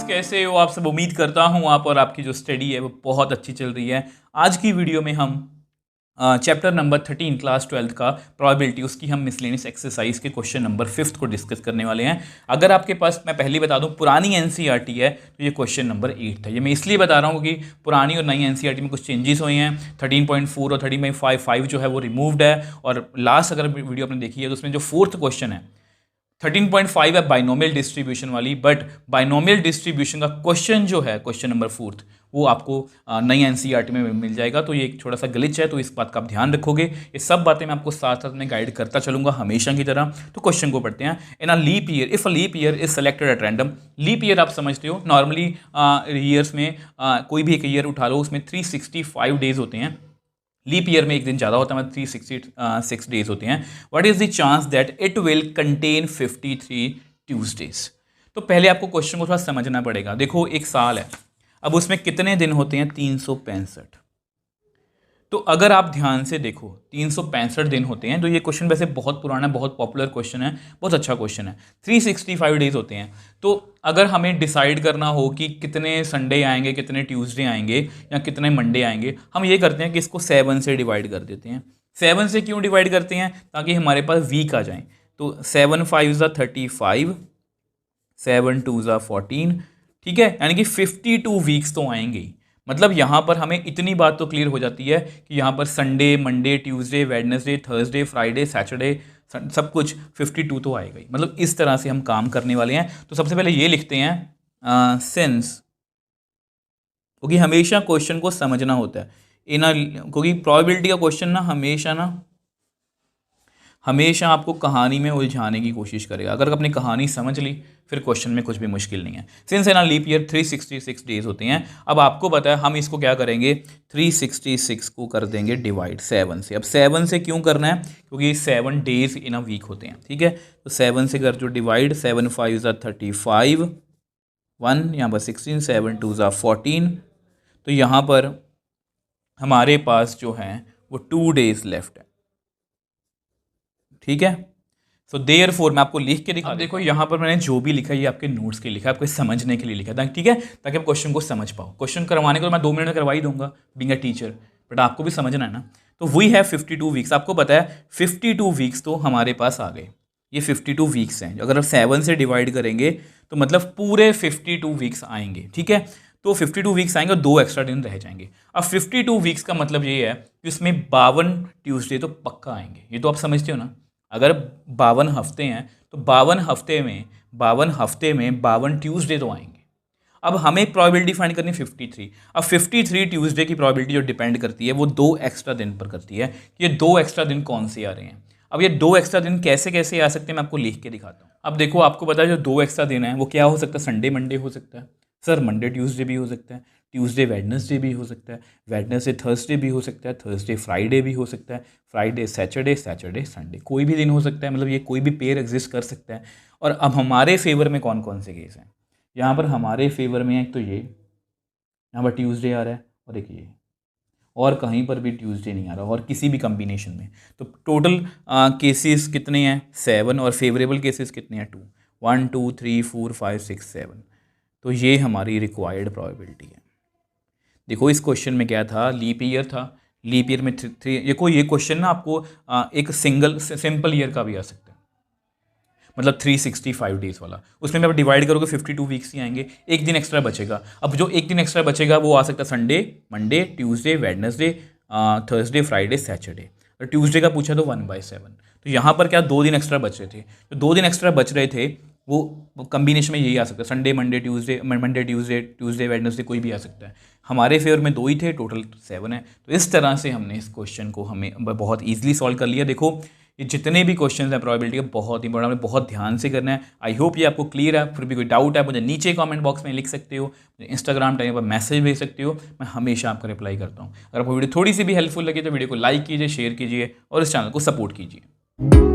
Friends, कैसे हो आप सब। उम्मीद करता हूँ आप और आपकी जो स्टडी है वो बहुत अच्छी चल रही है। आज की वीडियो में हम चैप्टर नंबर 13 क्लास 12 का प्रोबेबिलिटी, उसकी हम मिसलेनियस एक्सरसाइज के क्वेश्चन नंबर 5 को डिस्कस करने वाले हैं। अगर आपके पास, मैं पहले बता दूं, पुरानी एनसीईआरटी है तो ये क्वेश्चन नंबर 8 है। ये मैं इसलिए बता रहा हूँ कि पुरानी और नई एनसीईआरटी में कुछ चेंजेस हुए हैं। 13.4 और 13.5 जो है वो रिमूव्ड है, और लास्ट अगर वीडियो आपने देखी है तो उसमें जो फोर्थ क्वेश्चन है 13.5 है बाइनोमियल डिस्ट्रीब्यूशन वाली, बट बाइनोमियल डिस्ट्रीब्यूशन का क्वेश्चन जो है क्वेश्चन नंबर 4 वो आपको नई एनसीईआरटी में मिल जाएगा। तो ये एक छोटा सा ग्लिच है, तो इस बात का आप ध्यान रखोगे। ये सब बातें मैं आपको साथ साथ में गाइड करता चलूंगा हमेशा की तरह। तो क्वेश्चन को पढ़ते हैं। In a leap year, if a leap year is selected at random. Leap year आप समझते हो, नॉर्मली ईयर्स में कोई भी एक ईयर उठा लो, उसमें 365 डेज होते हैं। लीप ईयर में एक दिन ज़्यादा होता है, मतलब 366 डेज होते हैं। What is the chance that it will contain 53 Tuesdays. तो पहले आपको क्वेश्चन को थोड़ा समझना पड़ेगा। देखो, एक साल है, अब उसमें कितने दिन होते हैं? 365। तो अगर आप ध्यान से देखो 365 दिन होते हैं। तो ये क्वेश्चन वैसे बहुत पुराना, बहुत पॉपुलर क्वेश्चन है, बहुत अच्छा क्वेश्चन है। 365 डेज होते हैं। तो अगर हमें डिसाइड करना हो कि कितने संडे आएंगे, कितने ट्यूसडे आएंगे या कितने मंडे आएंगे, हम ये करते हैं कि इसको 7 से डिवाइड कर देते हैं। 7 से क्यों डिवाइड करते हैं? ताकि हमारे पास वीक आ जाए। तो 7 5 35, 7 2 14, ठीक है, यानी कि 52 वीक्स तो आएंगे ही। मतलब यहाँ पर हमें इतनी बात तो क्लियर हो जाती है कि यहाँ पर Sunday, Monday, Tuesday, Wednesday, Thursday, Friday, Saturday, सब कुछ 52 तो आएगा ही। मतलब इस तरह से हम काम करने वाले हैं। तो सबसे पहले ये लिखते हैं सिंस, क्योंकि हमेशा क्वेश्चन को समझना होता है क्योंकि प्रोबेबिलिटी का क्वेश्चन ना हमेशा आपको कहानी में उलझाने की कोशिश करेगा। अगर आपने कहानी समझ ली फिर क्वेश्चन में कुछ भी मुश्किल नहीं है। Since in a leap year 366 days होते हैं। अब आपको पता है हम इसको क्या करेंगे, 366 को कर देंगे डिवाइड 7 से। अब 7 से क्यों करना है? क्योंकि 7 डेज इन अ वीक होते हैं, ठीक है। तो 7 से कर जो डिवाइड, 7 5 35, 1 यहाँ पर 16, 7 2 14। तो यहाँ पर हमारे पास जो है वो 2 डेज लेफ्ट है, ठीक है। सो देयरफॉर मैं आपको लिख के दिखा, देखो यहाँ पर मैंने जो भी लिखा है ये आपके नोट्स के लिखा है, आपको समझने के लिए लिखा था, ठीक है, ताकि आप क्वेश्चन को समझ पाओ। क्वेश्चन करवाने को मैं 2 मिनट में करवा ही दूंगा बीइंग अ टीचर, बट आपको भी समझना है ना। तो वी हैव 52 वीक्स। आपको पता है 52 वीक्स तो हमारे पास आ गए। ये 52 वीक्स हैं। अगर आप 7 से डिवाइड करेंगे तो मतलब पूरे 52 वीक्स आएंगे, ठीक है। तो 52 वीक्स आएंगे और 2 एक्स्ट्रा दिन रह जाएंगे। अब 52 वीक्स का मतलब ये है कि उसमें 52 ट्यूसडे तो पक्का आएंगे। ये तो आप समझते हो ना। अगर 52 हफ्ते हैं तो 52 हफ्ते में 52 ट्यूसडे तो आएंगे। अब हमें प्रोबेबिलिटी फाइंड करनी 53। अब 53 ट्यूसडे की प्रोबेबिलिटी जो डिपेंड करती है वो 2 एक्स्ट्रा दिन पर करती है। ये 2 एक्स्ट्रा दिन कौन से आ रहे हैं? अब ये 2 एक्स्ट्रा दिन कैसे कैसे आ सकते हैं मैं आपको लिख के दिखाता हूँ। अब देखो, आपको पता है जो 2 एक्स्ट्रा दिन है वो क्या हो सकता है? संडे मंडे हो सकता है सर, मंडे ट्यूसडे भी हो सकता है, ट्यूसडे वेडनेसडे भी हो सकता है, वेडनेसडे थर्सडे भी हो सकता है, थर्सडे फ्राइडे भी हो सकता है, फ्राइडे सैटरडे, सैटरडे संडे, कोई भी दिन हो सकता है। मतलब ये कोई भी पेयर एग्जिस्ट कर सकता है। और अब हमारे फेवर में कौन कौन से केस हैं? यहाँ पर हमारे फेवर में एक तो ये, यहाँ पर ट्यूसडे आ रहा है, और एक ये, और कहीं पर भी ट्यूसडे नहीं आ रहा, और किसी भी कम्बिनेशन में। तो टोटल केसेस कितने हैं? 7, और फेवरेबल केसेस कितने हैं? 2, 1 2 3 4 5 6 7। तो ये हमारी रिक्वायर्ड प्रोबेबिलिटी है। देखो, इस क्वेश्चन में क्या था? लीप ईयर था। लीप ईयर में थ्री, देखो ये क्वेश्चन ना आपको एक सिंपल ईयर का भी आ सकता है, मतलब 365 डेज वाला। उसमें भी आप डिवाइड करोगे 52 वीक्स ही आएंगे, एक दिन एक्स्ट्रा बचेगा। अब जो एक दिन एक्स्ट्रा बचेगा वो आ सकता है Sunday, Monday, Tuesday, Wednesday, Thursday, Friday, Saturday. और ट्यूसडे का पूछा तो 1/7। तो यहाँ पर क्या 2 दिन एक्स्ट्रा बच रहे थे? तो 2 दिन एक्स्ट्रा बच रहे थे, वो कम्बिनेशन में यही आ सकता है, Sunday Monday Tuesday, Monday Tuesday, Tuesday Wednesday, कोई भी आ सकता है। हमारे फेवर में 2 ही थे, टोटल 7 है। तो इस तरह से हमने इस क्वेश्चन को हमें बहुत ईजिली सॉल्व कर लिया। देखो, ये जितने भी क्वेश्चन हैं प्रोबेबिलिटी का बहुत इंपॉर्टेंट, हमें बहुत ध्यान से करना है। आई होप ये आपको क्लियर है। फिर भी कोई डाउट है मुझे नीचे कमेंट बॉक्स में लिख सकते हो, मुझे इंस्टाग्राम टाइम पर मैसेज भेज सकते हो, मैं हमेशा आपका रिप्लाई करता हूँ। अगर आपको वीडियो थोड़ी सी भी हेल्पफुल लगी तो वीडियो को लाइक कीजिए, शेयर कीजिए और इस चैनल को सपोर्ट कीजिए।